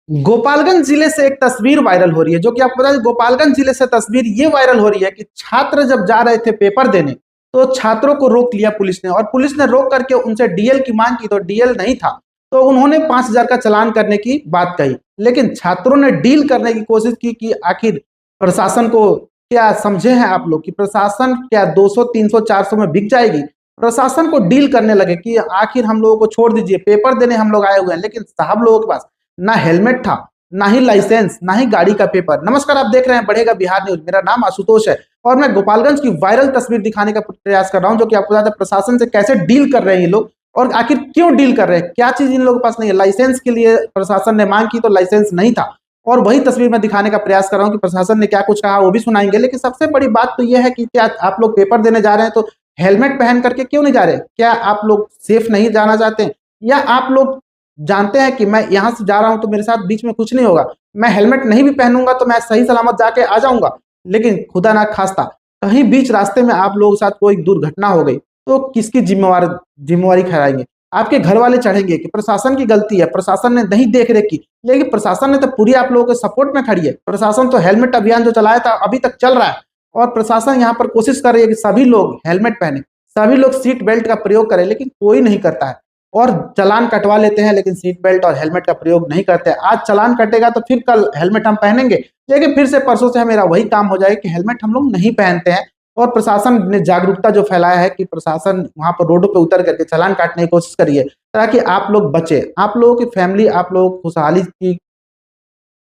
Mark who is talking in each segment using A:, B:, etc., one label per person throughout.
A: गोपालगंज जिले से एक तस्वीर वायरल हो रही है, जो कि आपको बता दें, गोपालगंज जिले से तस्वीर ये वायरल हो रही है कि छात्र जब जा रहे थे पेपर देने, तो छात्रों को रोक लिया पुलिस ने, और पुलिस ने रोक करके उनसे डीएल की मांग की, तो डीएल नहीं था, तो उन्होंने 5,000 का चालान करने की बात कही। लेकिन छात्रों ने डील करने की कोशिश की कि आखिर प्रशासन को क्या समझे हैं आप लोग कि प्रशासन क्या 200 300 400 में बिक जाएगी। प्रशासन को डील करने लगे कि आखिर हम लोगों को छोड़ दीजिए, पेपर देने हम लोग आए हुए हैं। लेकिन साहब लोगों के पास ना हेलमेट था, ना ही लाइसेंस, ना ही गाड़ी का पेपर। नमस्कार, आप देख रहे हैं बढ़ेगा बिहार न्यूज। मेरा नाम आशुतोष है और मैं गोपालगंज की वायरल तस्वीर दिखाने का प्रयास कर रहा हूं, जो कि आपको बता दें प्रशासन से कैसे डील कर रहे हैं ये लोग, और आखिर क्यों डील कर रहे हैं, क्या चीज इन लोगों के पास नहीं है। लाइसेंस के लिए प्रशासन ने मांग की तो लाइसेंस नहीं था, और वही तस्वीर में दिखाने का प्रयास कर रहा हूं कि प्रशासन ने क्या कुछ कहा, वो भी सुनाएंगे। लेकिन सबसे बड़ी बात तो यह है कि क्या आप लोग पेपर देने जा रहे हैं तो हेलमेट पहन करके क्यों नहीं जा रहे? क्या आप लोग सेफ नहीं जाना चाहते हैं, या आप लोग जानते हैं कि मैं यहाँ से जा रहा हूं तो मेरे साथ बीच में कुछ नहीं होगा, मैं हेलमेट नहीं भी पहनूंगा तो मैं सही सलामत जाके आ जाऊंगा। लेकिन खुदा ना खास्ता कहीं बीच रास्ते में आप लोगों के साथ कोई दुर्घटना हो गई तो किसकी जिम्मेवारी ठहराएंगे? आपके घर वाले चढ़ेंगे कि प्रशासन की गलती है, प्रशासन ने नहीं देख रेख की। लेकिन प्रशासन ने तो पूरी आप लोगों के सपोर्ट में खड़ी है। प्रशासन तो हेलमेट अभियान जो चलाया था अभी तक चल रहा है, और प्रशासन यहाँ पर कोशिश कर रही है कि सभी लोग हेलमेट पहने, सभी लोग सीट बेल्ट का प्रयोग करें, लेकिन कोई नहीं करता है। और चालान कटवा लेते हैं लेकिन सीट बेल्ट और हेलमेट का प्रयोग नहीं करते। आज चालान कटेगा तो फिर कल हेलमेट हम पहनेंगे, लेकिन फिर से परसों से मेरा वही काम हो जाए कि हेलमेट हम लोग नहीं पहनते हैं। और प्रशासन ने जागरूकता जो फैलाया है कि प्रशासन वहां पर रोडों पे उतर करके चालान काटने की कोशिश करिए, ताकि आप लोग बचे, आप लोगों की फैमिली, आप लोग खुशहाली की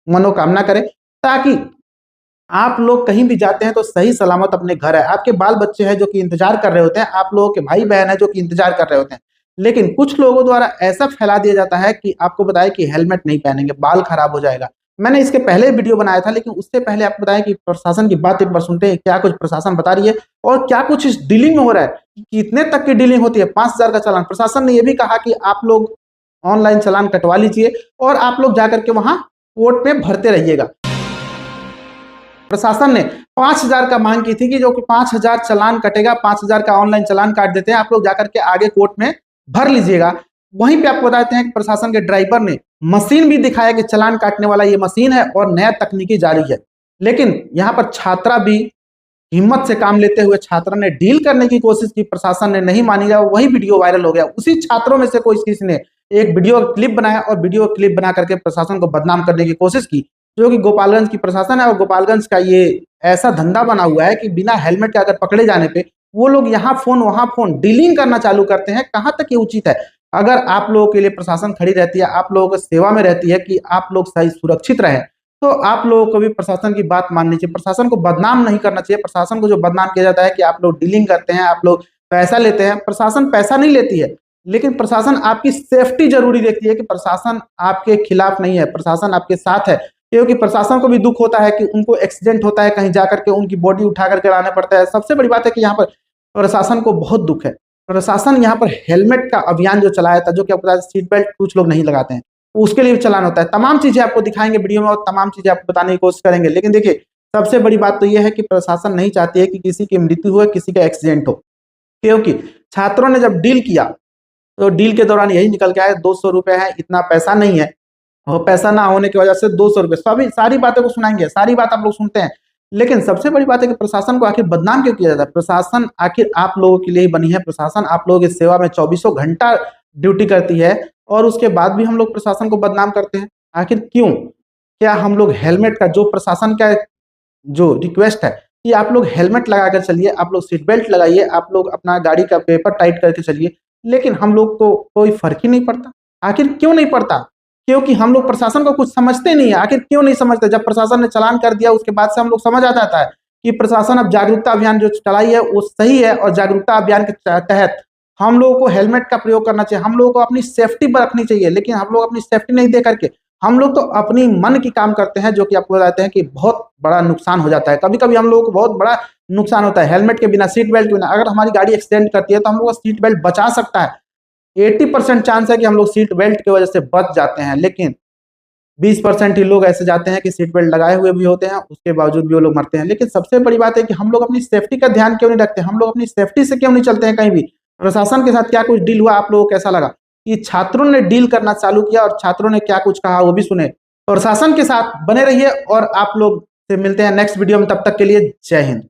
A: मनोकामना करें, ताकि आप लोग कहीं भी जाते हैं तो सही सलामत अपने घर है। आपके बाल बच्चे हैं जो कि इंतजार कर रहे होते हैं, आप लोगों के भाई बहन है जो कि इंतजार कर रहे होते हैं। लेकिन कुछ लोगों द्वारा ऐसा फैला दिया जाता है कि आपको बताया कि हेलमेट नहीं पहनेंगे, बाल खराब हो जाएगा। मैंने इसके पहले वीडियो बनाया था, लेकिन उससे पहले आपको बताया कि प्रशासन की बात एक बार सुनते हैं, क्या कुछ प्रशासन बता रही है और क्या कुछ इस डीलिंग में हो रहा है, कितने तक की डीलिंग होती है। 5,000 का चालान, प्रशासन ने यह भी कहा कि आप लोग ऑनलाइन चालान कटवा लीजिए और आप लोग जाकर के वहां कोर्ट में भरते रहिएगा। प्रशासन ने 5,000 का मांग की थी कि जो कि 5,000 चालान कटेगा, 5,000 का ऑनलाइन चालान काट देते हैं, आप लोग जाकर के आगे कोर्ट में भर लीजिएगा। वहीं पे आपको बताते हैं कि प्रशासन के ड्राइवर ने मशीन भी दिखाया कि चालान काटने वाला ये मशीन है और नया तकनीकी जारी है। लेकिन यहाँ पर छात्रा भी हिम्मत से काम लेते हुए छात्रा ने डील करने की कोशिश की, प्रशासन ने नहीं मानी, वही वीडियो वायरल हो गया। उसी छात्रों में से कोई किसी ने एक वीडियो क्लिप बनाया और वीडियो क्लिप बना करके प्रशासन को बदनाम करने की कोशिश की, जो कि गोपालगंज की प्रशासन है। और गोपालगंज का ये ऐसा धंधा बना हुआ है कि बिना हेलमेट के अगर पकड़े जाने पे वो लोग यहाँ फोन वहां फोन डीलिंग करना चालू करते हैं। कहां तक ये उचित है? अगर आप लोगों के लिए प्रशासन खड़ी रहती है, आप लोगों की सेवा में रहती है कि आप लोग सही सुरक्षित रहें, तो आप लोगों को भी प्रशासन की बात माननी चाहिए। प्रशासन को बदनाम नहीं करना चाहिए। प्रशासन को जो बदनाम किया जाता है कि आप लोग डीलिंग करते हैं, आप लोग पैसा लेते हैं, प्रशासन पैसा नहीं लेती है, लेकिन प्रशासन आपकी सेफ्टी जरूरी देखती है कि प्रशासन आपके खिलाफ नहीं है, प्रशासन आपके साथ है। क्योंकि प्रशासन को भी दुख होता है कि उनको एक्सीडेंट होता है, कहीं जाकर के उनकी बॉडी उठा करके लाना पड़ता है। सबसे बड़ी बात है कि यहाँ पर प्रशासन को बहुत दुख है। प्रशासन यहाँ पर हेलमेट का अभियान जो चलाया था, जो कि आपको सीट बेल्ट कुछ लोग नहीं लगाते हैं, उसके लिए भी चलान होता है। तमाम चीजें आपको दिखाएंगे वीडियो में और तमाम चीजें आपको बताने की कोशिश करेंगे। लेकिन देखिए, सबसे बड़ी बात तो यह है कि प्रशासन नहीं चाहती है कि किसी की मृत्यु हो, किसी का एक्सीडेंट हो। क्योंकि छात्रों ने जब डील किया तो डील के दौरान यही निकल के आया, 200 रुपए है, इतना पैसा नहीं है, और पैसा ना होने की वजह से 200 रुपए। सभी सारी बातें को सुनाएंगे, सारी बात आप लोग सुनते हैं। लेकिन सबसे बड़ी बात है कि प्रशासन को आखिर बदनाम क्यों किया जाता है? प्रशासन आखिर आप लोगों के लिए ही बनी है। प्रशासन आप लोगों की सेवा में 24 घंटा ड्यूटी करती है, और उसके बाद भी हम लोग प्रशासन को बदनाम करते हैं। आखिर क्यों? क्या हम लोग हेलमेट का जो प्रशासन का जो रिक्वेस्ट है कि आप लोग हेलमेट लगाकर चलिए, आप लोग सीट बेल्ट लगाइए, आप लोग अपना गाड़ी का पेपर टाइट करके चलिए, लेकिन हम लोग को कोई फर्क ही नहीं पड़ता। आखिर क्यों नहीं पड़ता? क्योंकि हम लोग प्रशासन को कुछ समझते नहीं है। आखिर क्यों नहीं समझते? जब प्रशासन ने चालान कर दिया उसके बाद से हम लोग समझ आ जाता है कि प्रशासन अब जागरूकता अभियान जो चलाई है वो सही है, और जागरूकता अभियान के तहत हम लोगों को हेलमेट का प्रयोग करना चाहिए, हम लोगों को अपनी सेफ्टी बरतनी चाहिए। लेकिन हम लोग अपनी सेफ्टी नहीं दे करके हम लोग तो अपनी मन की काम करते हैं, जो कि आपको बताते हैं कि बहुत बड़ा नुकसान हो जाता है। कभी कभी हम लोगों को बहुत बड़ा नुकसान होता है हेलमेट के बिना, सीट बेल्ट के बिना। अगर हमारी गाड़ी एक्सीडेंट करती है तो हम लोग का सीट बेल्ट बचा सकता है। 80% चांस है कि हम लोग सीट बेल्ट की वजह से बच जाते हैं, लेकिन 20% ही लोग ऐसे जाते हैं कि सीट बेल्ट लगाए हुए भी होते हैं, उसके बावजूद भी वो लोग मरते हैं। लेकिन सबसे बड़ी बात है कि हम लोग अपनी सेफ्टी का ध्यान क्यों नहीं रखते? हम लोग अपनी सेफ्टी से क्यों नहीं चलते हैं कहीं भी? प्रशासन के साथ क्या कुछ डील हुआ, आप लोगों को कैसा लगा? कि छात्रों ने डील करना चालू किया, और छात्रों ने क्या कुछ कहा वो भी सुने। प्रशासन के साथ बने रहिए और आप लोग से मिलते हैं नेक्स्ट वीडियो में। तब तक के लिए जय हिंद।